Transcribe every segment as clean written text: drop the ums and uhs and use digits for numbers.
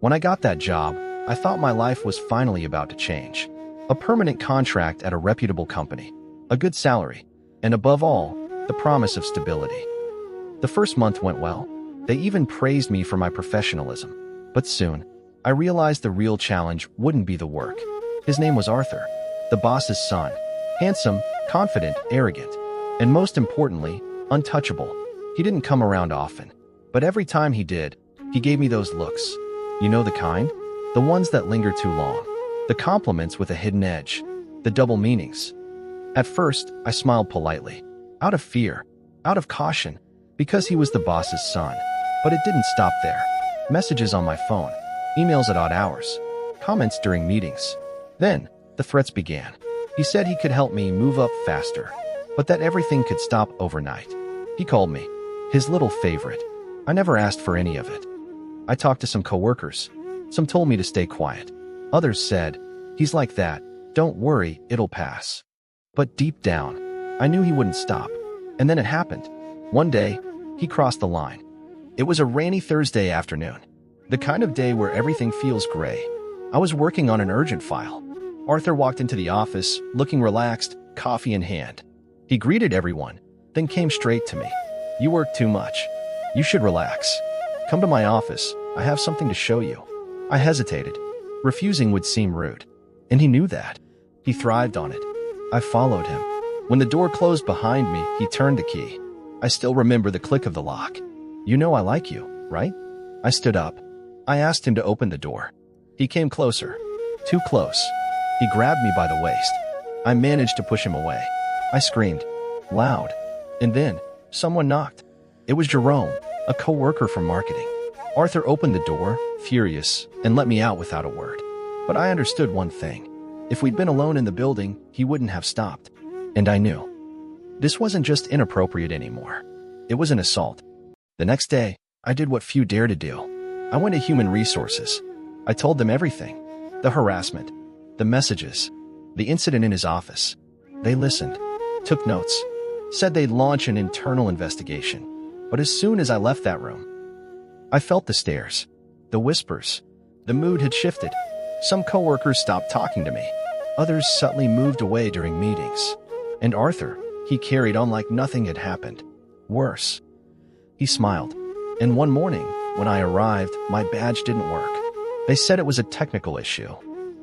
When I got that job, I thought my life was finally about to change. A permanent contract at a reputable company, a good salary, and above all, the promise of stability. The first month went well. They even praised me for my professionalism. But soon, I realized the real challenge wouldn't be the work. His name was Arthur, the boss's son. Handsome, confident, arrogant, and most importantly, untouchable. He didn't come around often, but every time he did, he gave me those looks. You know the kind? The ones that linger too long. The compliments with a hidden edge. The double meanings. At first, I smiled politely. Out of fear. Out of caution. Because he was the boss's son. But it didn't stop there. Messages on my phone. Emails at odd hours. Comments during meetings. Then, the threats began. He said he could help me move up faster. But that everything could stop overnight. He called me his little favorite. I never asked for any of it. I talked to some coworkers. Some told me to stay quiet. Others said, "He's like that. Don't worry, it'll pass." But deep down, I knew he wouldn't stop. And then it happened. One day, he crossed the line. It was a rainy Thursday afternoon. The kind of day where everything feels gray. I was working on an urgent file. Arthur walked into the office, looking relaxed, coffee in hand. He greeted everyone, then came straight to me. "You work too much. You should relax. Come to my office. I have something to show you." I hesitated. Refusing would seem rude. And he knew that. He thrived on it. I followed him. When the door closed behind me, he turned the key. I still remember the click of the lock. "You know I like you, right?" I stood up. I asked him to open the door. He came closer. Too close. He grabbed me by the waist. I managed to push him away. I screamed. Loud. And then, someone knocked. It was Jerome, a coworker from marketing. Arthur opened the door, furious, and let me out without a word. But I understood one thing. If we'd been alone in the building, he wouldn't have stopped. And I knew. This wasn't just inappropriate anymore. It was an assault. The next day, I did what few dare to do. I went to human resources. I told them everything. The harassment, the messages, the incident in his office. They listened, took notes, said they'd launch an internal investigation. But as soon as I left that room, I felt the stares, the whispers. The mood had shifted. Some coworkers stopped talking to me. Others subtly moved away during meetings. And Arthur, he carried on like nothing had happened. Worse. He smiled. And one morning, when I arrived, my badge didn't work. They said it was a technical issue.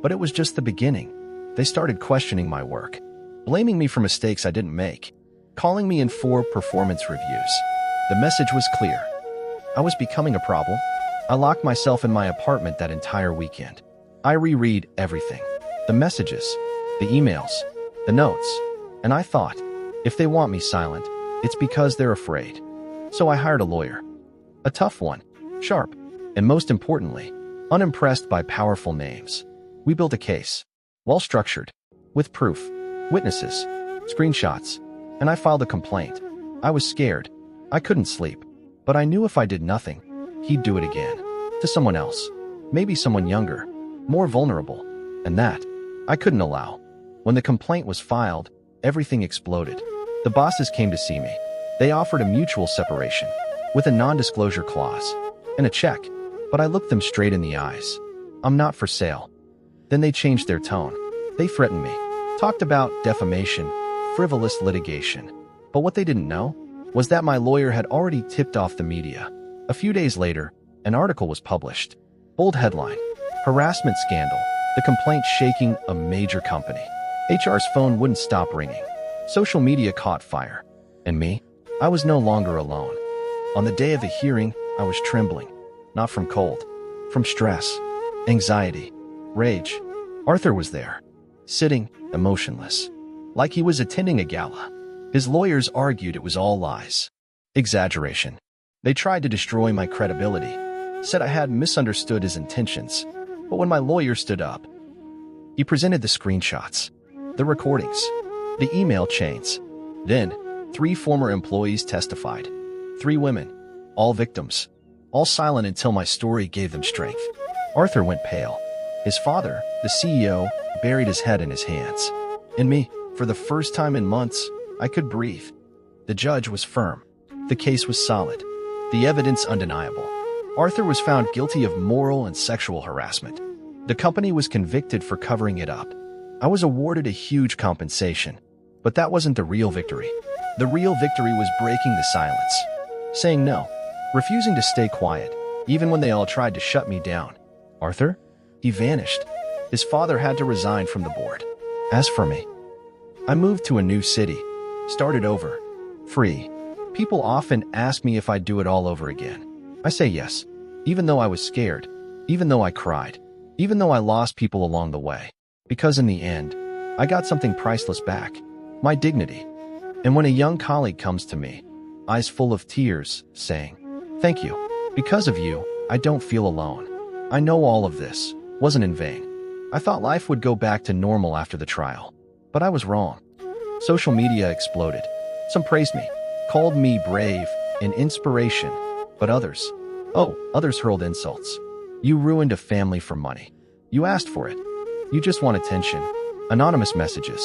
But it was just the beginning. They started questioning my work, blaming me for mistakes I didn't make, calling me in for performance reviews. The message was clear. I was becoming a problem. I locked myself in my apartment that entire weekend. I reread everything. The messages, the emails, the notes. And I thought, if they want me silent, it's because they're afraid. So I hired a lawyer. A tough one, sharp, and most importantly, unimpressed by powerful names. We built a case, well-structured, with proof, witnesses, screenshots, and I filed a complaint. I was scared. I couldn't sleep. But I knew if I did nothing, he'd do it again. To someone else. Maybe someone younger, more vulnerable. And that, I couldn't allow. When the complaint was filed, everything exploded. The bosses came to see me. They offered a mutual separation, with a non-disclosure clause, and a check. But I looked them straight in the eyes. "I'm not for sale." Then they changed their tone. They threatened me, talked about defamation, frivolous litigation. But what they didn't know was that my lawyer had already tipped off the media. A few days later, an article was published. Bold headline, "Harassment Scandal, the complaint shaking a major company." HR's phone wouldn't stop ringing. Social media caught fire. And me? I was no longer alone. On the day of the hearing, I was trembling. Not from cold. From stress, anxiety, rage. Arthur was there, sitting, emotionless, like he was attending a gala. His lawyers argued it was all lies. Exaggeration. They tried to destroy my credibility, said I had misunderstood his intentions. But when my lawyer stood up, he presented the screenshots, the recordings, the email chains. Then, 3 former employees testified. 3 women, all victims, all silent until my story gave them strength. Arthur went pale. His father, the CEO, buried his head in his hands. And me, for the first time in months, I could breathe. The judge was firm. The case was solid. The evidence undeniable. Arthur was found guilty of moral and sexual harassment. The company was convicted for covering it up. I was awarded a huge compensation, but that wasn't the real victory. The real victory was breaking the silence, saying no, refusing to stay quiet, even when they all tried to shut me down. Arthur? He vanished. His father had to resign from the board. As for me, I moved to a new city, started over, free. People often ask me if I'd do it all over again. I say yes, even though I was scared, even though I cried, even though I lost people along the way. Because in the end, I got something priceless back, my dignity. And when a young colleague comes to me, eyes full of tears, saying, "Thank you. Because of you, I don't feel alone. I know all of this wasn't in vain." I thought life would go back to normal after the trial, but I was wrong. Social media exploded. Some praised me, called me brave and inspiration, but others hurled insults. "You ruined a family for money. You asked for it. You just want attention." Anonymous messages,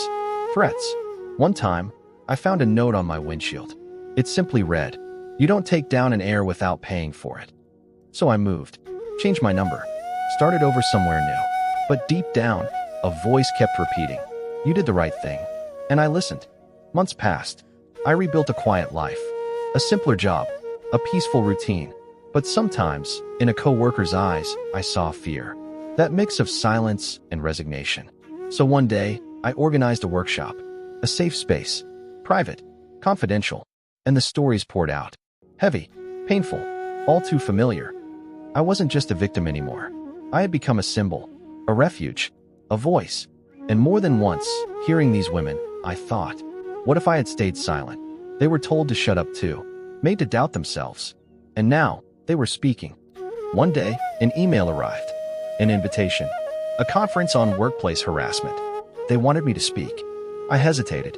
threats. One time, I found a note on my windshield. It simply read, "You don't take down an heir without paying for it." So I moved, changed my number, started over somewhere new. But deep down, a voice kept repeating, "You did the right thing." And I listened. Months passed. I rebuilt a quiet life, a simpler job, a peaceful routine. But sometimes, in a coworker's eyes, I saw fear. That mix of silence and resignation. So one day, I organized a workshop, a safe space, private, confidential, and the stories poured out. Heavy, painful, all too familiar. I wasn't just a victim anymore. I had become a symbol, a refuge, a voice. And more than once, hearing these women, I thought, what if I had stayed silent? They were told to shut up too, made to doubt themselves. And now, they were speaking. One day, an email arrived, an invitation, a conference on workplace harassment. They wanted me to speak. I hesitated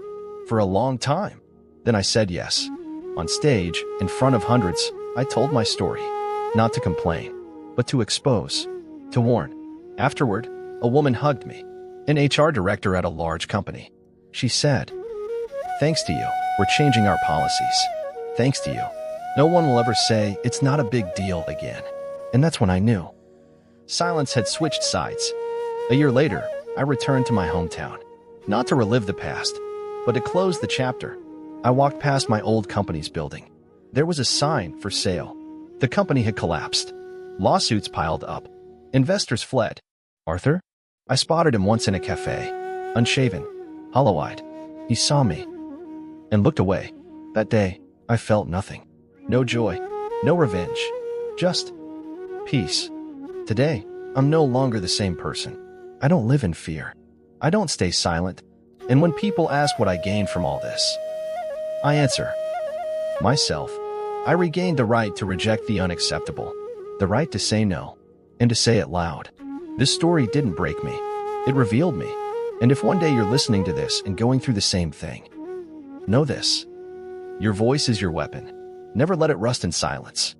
for a long time. Then I said yes. On stage, in front of hundreds, I told my story, not to complain, but to expose, to warn. Afterward, a woman hugged me, an HR director at a large company. She said, "Thanks to you, we're changing our policies. Thanks to you, no one will ever say it's not a big deal again." And that's when I knew. Silence had switched sides. A year later, I returned to my hometown, not to relive the past, but to close the chapter. I walked past my old company's building. There was a sign for sale. The company had collapsed. Lawsuits piled up. Investors fled. Arthur? I spotted him once in a cafe, unshaven, hollow-eyed. He saw me and looked away. That day, I felt nothing. No joy, no revenge, just peace. Today, I'm no longer the same person. I don't live in fear. I don't stay silent. And when people ask what I gained from all this, I answer, myself. I regained the right to reject the unacceptable, the right to say no, and to say it loud. This story didn't break me. It revealed me. And if one day you're listening to this and going through the same thing, know this. Your voice is your weapon. Never let it rust in silence.